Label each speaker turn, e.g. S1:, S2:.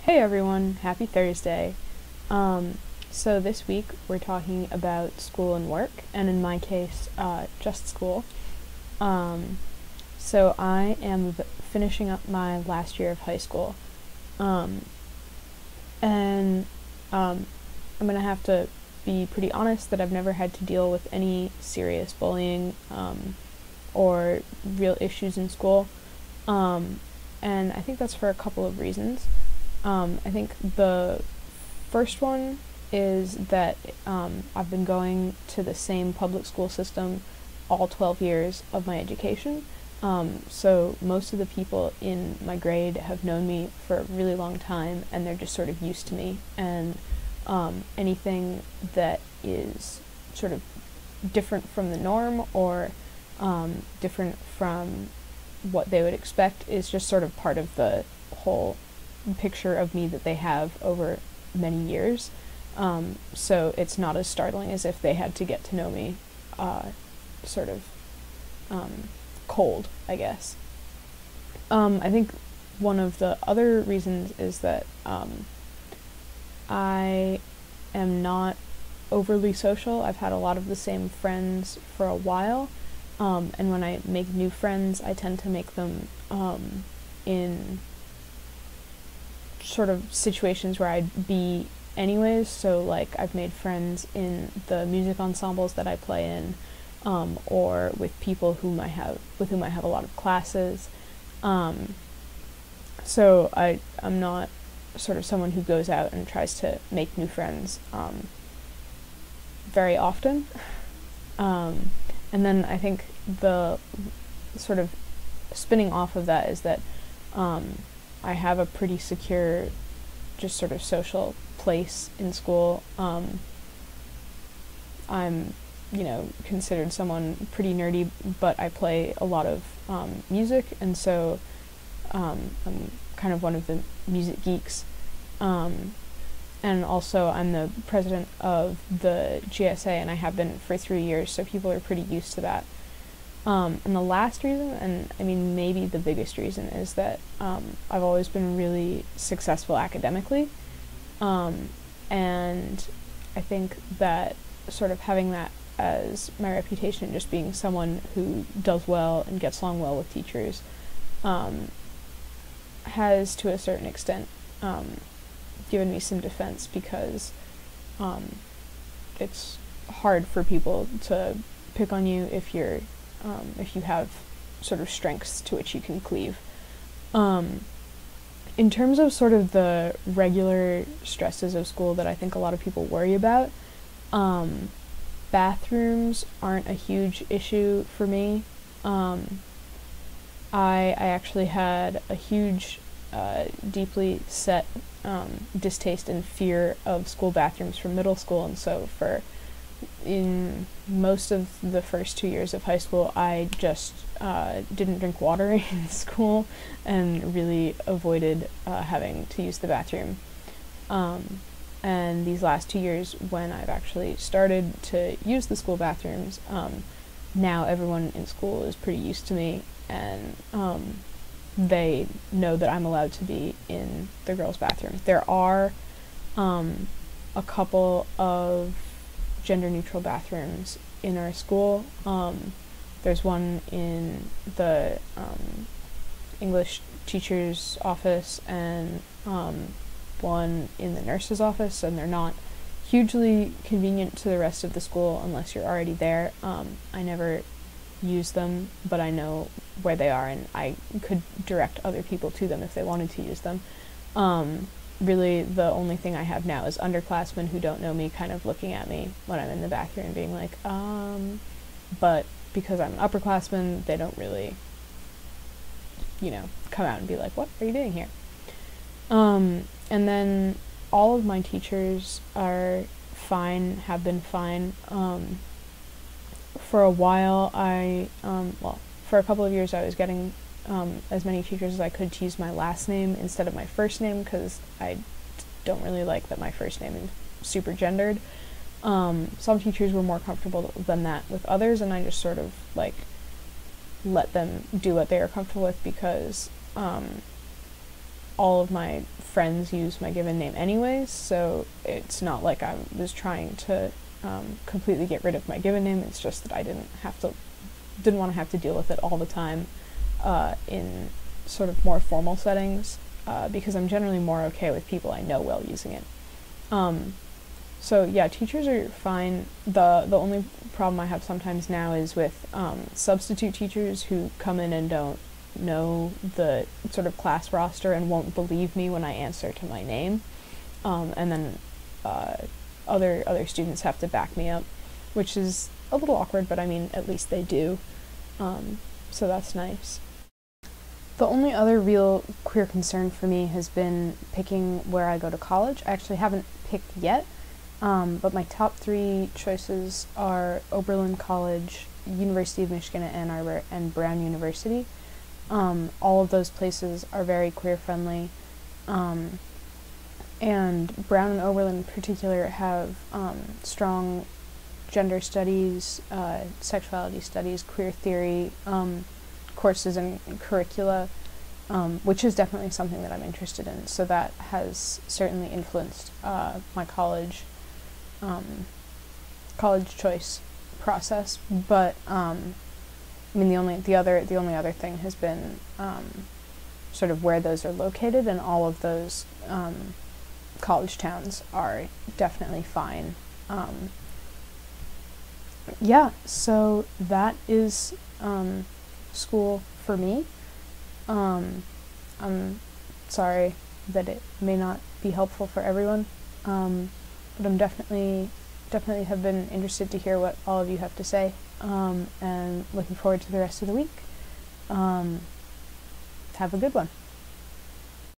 S1: Hey everyone, happy Thursday. So this week we're talking about school and work, and in my case, just school. Um, so I am finishing up my last year of high school, um, and I'm gonna have to be pretty honest that I've never had to deal with any serious bullying or real issues in school, um, and I think that's for a couple of reasons. I think the first one is that I've been going to the same public school system all 12 years of my education. So most of the people in my grade have known me for a really long time, and they're just sort of used to me. And anything that is sort of different from the norm or different from what they would expect is just sort of part of the whole picture of me that they have over many years. So it's not as startling as if they had to get to know me sort of cold, I guess. I think one of the other reasons is that I am not overly social. I've had a lot of the same friends for a while, and when I make new friends, I tend to make them in sort of situations where I'd be anyways. So like I've made friends in the music ensembles that I play in, or with people with whom I have a lot of classes. So I'm not sort of someone who goes out and tries to make new friends very often. And then I think the sort of spinning off of that is that I have a pretty secure, just sort of social place in school. I'm, considered someone pretty nerdy, but I play a lot of music, and so I'm kind of one of the music geeks. And also I'm the president of the GSA, and I have been for 3 years, so people are pretty used to that. And the last reason, and I mean maybe the biggest reason, is that I've always been really successful academically. And I think that sort of having that as my reputation, just being someone who does well and gets along well with teachers, has to a certain extent given me some defense, because it's hard for people to pick on you if you have sort of strengths to which you can cleave. In terms of sort of the regular stresses of school that I think a lot of people worry about, bathrooms aren't a huge issue for me. I actually had a huge, deeply set distaste and fear of school bathrooms from middle school, and so in most of the first 2 years of high school, I just didn't drink water in school and really avoided having to use the bathroom. And these last 2 years, when I've actually started to use the school bathrooms, now everyone in school is pretty used to me, and they know that I'm allowed to be in the girls' bathroom. There are a couple of gender-neutral bathrooms in our school. There's one in the English teacher's office and one in the nurse's office, and they're not hugely convenient to the rest of the school unless you're already there. I never use them, but I know where they are, and I could direct other people to them if they wanted to use them. Really, the only thing I have now is underclassmen who don't know me kind of looking at me when I'm in the bathroom and being like, but because I'm an upperclassman, they don't really, come out and be like, what are you doing here? And then all of my teachers are fine, have been fine. For a while, for a couple of years I was getting as many teachers as I could to use my last name instead of my first name, because I don't really like that my first name is super gendered. Some teachers were more comfortable than that with others, and I just sort of let them do what they are comfortable with, because all of my friends use my given name anyways, so it's not like I was trying to completely get rid of my given name. It's just that I didn't want to have to deal with it all the time in sort of more formal settings, because I'm generally more okay with people I know well using it. So yeah, teachers are fine. The only problem I have sometimes now is with substitute teachers who come in and don't know the sort of class roster and won't believe me when I answer to my name, and then other students have to back me up, which is a little awkward, but I mean, at least they do, so that's nice. The only other real queer concern for me has been picking where I go to college. I actually haven't picked yet, but my top 3 choices are Oberlin College, University of Michigan at Ann Arbor, and Brown University. All of those places are very queer-friendly, and Brown and Oberlin in particular have strong gender studies, sexuality studies, queer theory courses and curricula, which is definitely something that I'm interested in. So that has certainly influenced my college choice process. But I mean, the only other thing has been sort of where those are located, and all of those college towns are definitely fine. Yeah, so that is school for me. I'm sorry that it may not be helpful for everyone, but I'm definitely have been interested to hear what all of you have to say, and looking forward to the rest of the week. Have a good one.